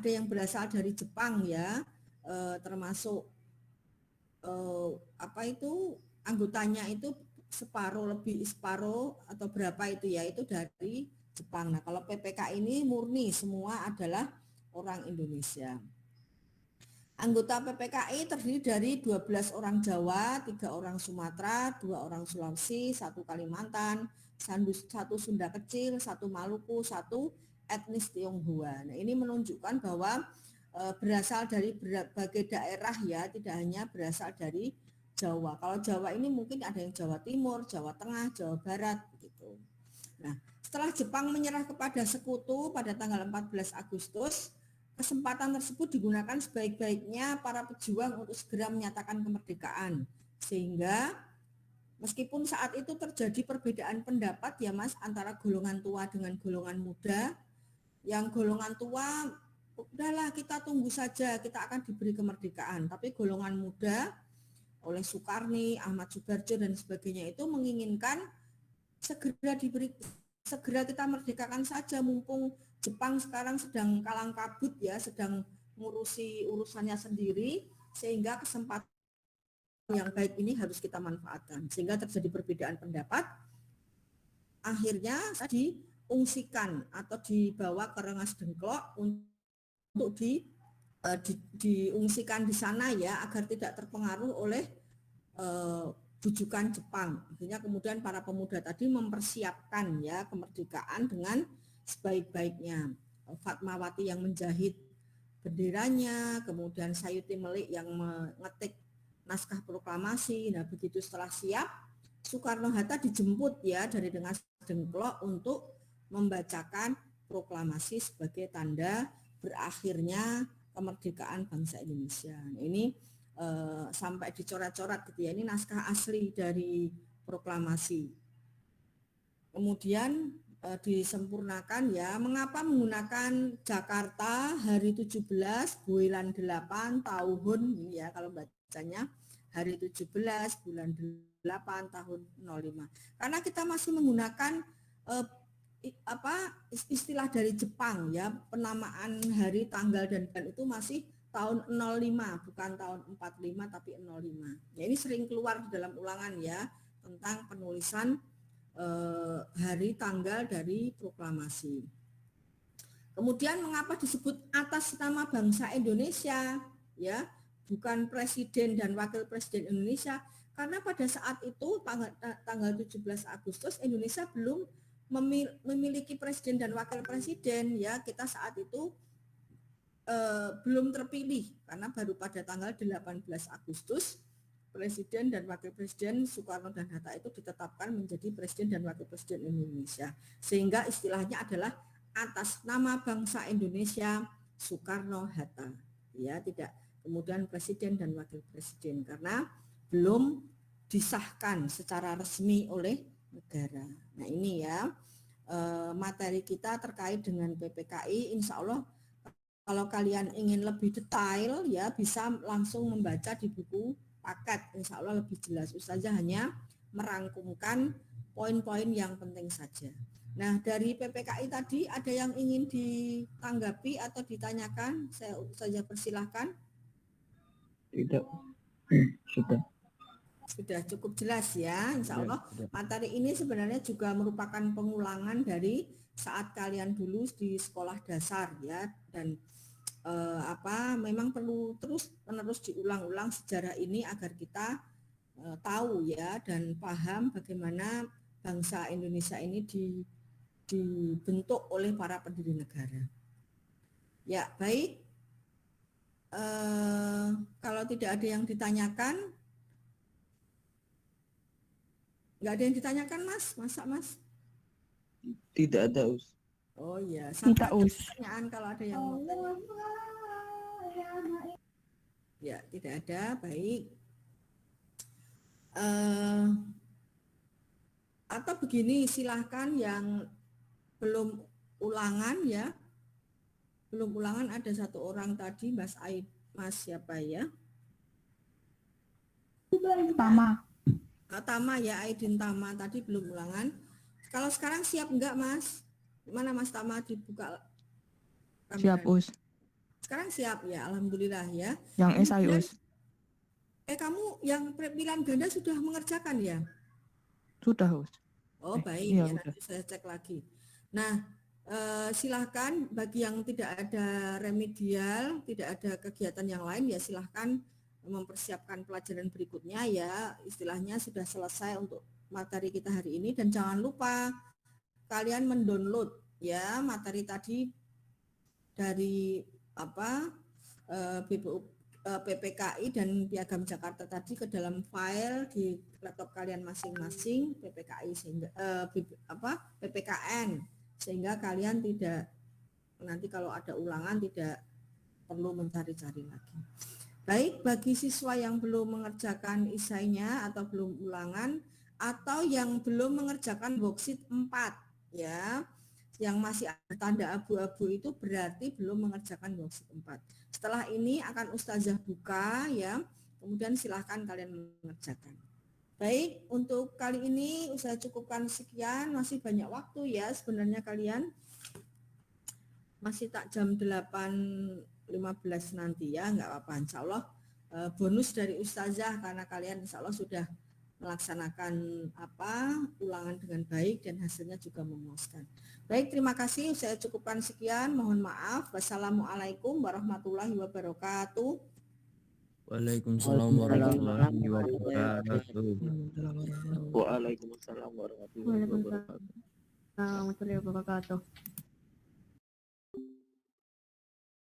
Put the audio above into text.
ada yang berasal dari Jepang ya, termasuk apa itu anggotanya itu separuh atau berapa itu ya, itu dari Jepang. Nah, kalau PPK ini murni semua adalah orang Indonesia. Anggota PPKI terdiri dari 12 orang Jawa, 3 orang Sumatera, 2 orang Sulawesi, 1 Kalimantan, 1 Sunda Kecil, 1 Maluku, 1 etnis Tionghoa. Nah, ini menunjukkan bahwa berasal dari berbagai daerah ya, tidak hanya berasal dari Jawa. Kalau Jawa ini mungkin ada yang Jawa Timur, Jawa Tengah, Jawa Barat gitu. Nah, setelah Jepang menyerah kepada sekutu pada tanggal 14 Agustus, kesempatan tersebut digunakan sebaik-baiknya para pejuang untuk segera menyatakan kemerdekaan. Sehingga meskipun saat itu terjadi perbedaan pendapat ya Mas antara golongan tua dengan golongan muda, yang golongan tua udahlah kita tunggu saja kita akan diberi kemerdekaan, tapi golongan muda oleh Soekarni, Ahmad Subarjo dan sebagainya itu menginginkan segera kita merdekakan saja mumpung Jepang sekarang sedang kalang kabut ya, sedang ngurusi urusannya sendiri, sehingga kesempatan yang baik ini harus kita manfaatkan. Sehingga terjadi perbedaan pendapat, akhirnya diungsikan atau dibawa ke Rengas Dengklok untuk diungsikan di sana ya, agar tidak terpengaruh oleh bujukan Jepang. Akhirnya kemudian para pemuda tadi mempersiapkan ya kemerdekaan dengan sebaik-baiknya. Fatmawati yang menjahit benderanya, kemudian Sayuti Melik yang mengetik naskah proklamasi. Nah, begitu setelah siap, Soekarno-Hatta dijemput ya dari Rengas Dengklok untuk membacakan proklamasi sebagai tanda berakhirnya kemerdekaan bangsa Indonesia. Nah, ini sampai dicoret-coret gitu ya, ini naskah asli dari proklamasi. Kemudian disempurnakan ya, mengapa menggunakan Jakarta hari 17 bulan 8 tahun ini ya, kalau bacanya hari 17 bulan 8 tahun 05. Karena kita masih menggunakan istilah dari Jepang ya, penamaan hari, tanggal dan bulan itu masih tahun 05, bukan tahun 45 tapi 05. Ya, ini sering keluar di dalam ulangan ya tentang penulisan hari tanggal dari proklamasi. Kemudian mengapa disebut atas nama bangsa Indonesia ya, bukan presiden dan wakil presiden Indonesia? Karena pada saat itu tanggal 17 Agustus Indonesia belum memiliki presiden dan wakil presiden ya, kita saat itu belum terpilih karena baru pada tanggal 18 Agustus Presiden dan Wakil Presiden Soekarno dan Hatta itu ditetapkan menjadi Presiden dan Wakil Presiden Indonesia, sehingga istilahnya adalah atas nama bangsa Indonesia Soekarno-Hatta ya, tidak kemudian Presiden dan Wakil Presiden karena belum disahkan secara resmi oleh negara. Nah, ini ya materi kita terkait dengan PPKI. Insya Allah kalau kalian ingin lebih detail ya bisa langsung membaca di buku paket, insya Allah lebih jelas. Ustazah hanya merangkumkan poin-poin yang penting saja. Nah, dari PPKI tadi ada yang ingin ditanggapi atau ditanyakan? Saya persilahkan. Tidak, sudah. Sudah cukup jelas ya, insya Allah. Materi ini sebenarnya juga merupakan pengulangan dari saat kalian dulu di sekolah dasar ya, dan memang perlu terus-menerus diulang-ulang sejarah ini agar kita tahu ya dan paham bagaimana bangsa Indonesia ini dibentuk oleh para pendiri negara. Ya, baik. Kalau tidak ada yang ditanyakan, nggak ada yang ditanyakan, Mas? Masa, Mas? Tidak ada, Us. Oh iya, sampai pertanyaan kalau ada yang mau tanya. Ya, tidak ada. Baik. Atau begini, silahkan yang belum ulangan ya. Belum ulangan ada satu orang tadi, Mas Aid, Mas siapa ya? Tama ya, Aidin Tama tadi belum ulangan. Kalau sekarang siap enggak, Mas? Gimana Mas Tama, dibuka kamera? Siap, Us. Sekarang siap ya, alhamdulillah ya. Yang esai, Kemudian, Us. kamu yang pilihan ganda sudah mengerjakan ya? Sudah, Us. Oh baik, Iya, ya udah. nanti saya cek lagi. Nah, silahkan bagi yang tidak ada remedial, tidak ada kegiatan yang lain, ya silahkan mempersiapkan pelajaran berikutnya ya. Istilahnya sudah selesai untuk materi kita hari ini, dan jangan lupa kalian mendownload ya materi tadi dari BPU, PPKI dan Piagam Jakarta tadi ke dalam file di laptop kalian masing-masing PPKI sehingga PPKN, sehingga kalian tidak nanti kalau ada ulangan tidak perlu mencari-cari lagi. Baik, bagi siswa yang belum mengerjakan isainya atau belum ulangan atau yang belum mengerjakan worksheet 4 ya, yang masih ada tanda abu-abu itu berarti belum mengerjakan worksheet 4. Setelah ini akan Ustazah buka ya, kemudian silahkan kalian mengerjakan. Baik, untuk kali ini saya cukupkan sekian, masih banyak waktu ya sebenarnya kalian. Masih tak jam 8.15 nanti ya, nggak apa-apa, insya Allah bonus dari Ustazah karena kalian insya Allah sudah melaksanakan ulangan dengan baik dan hasilnya juga memuaskan. Baik, terima kasih, saya cukupkan sekian, mohon maaf. Wassalamualaikum warahmatullahi wabarakatuh. Waalaikumsalam warahmatullahi wabarakatuh. Waalaikumsalam warahmatullahi wabarakatuh. Warahmatullahi wabarakatuh.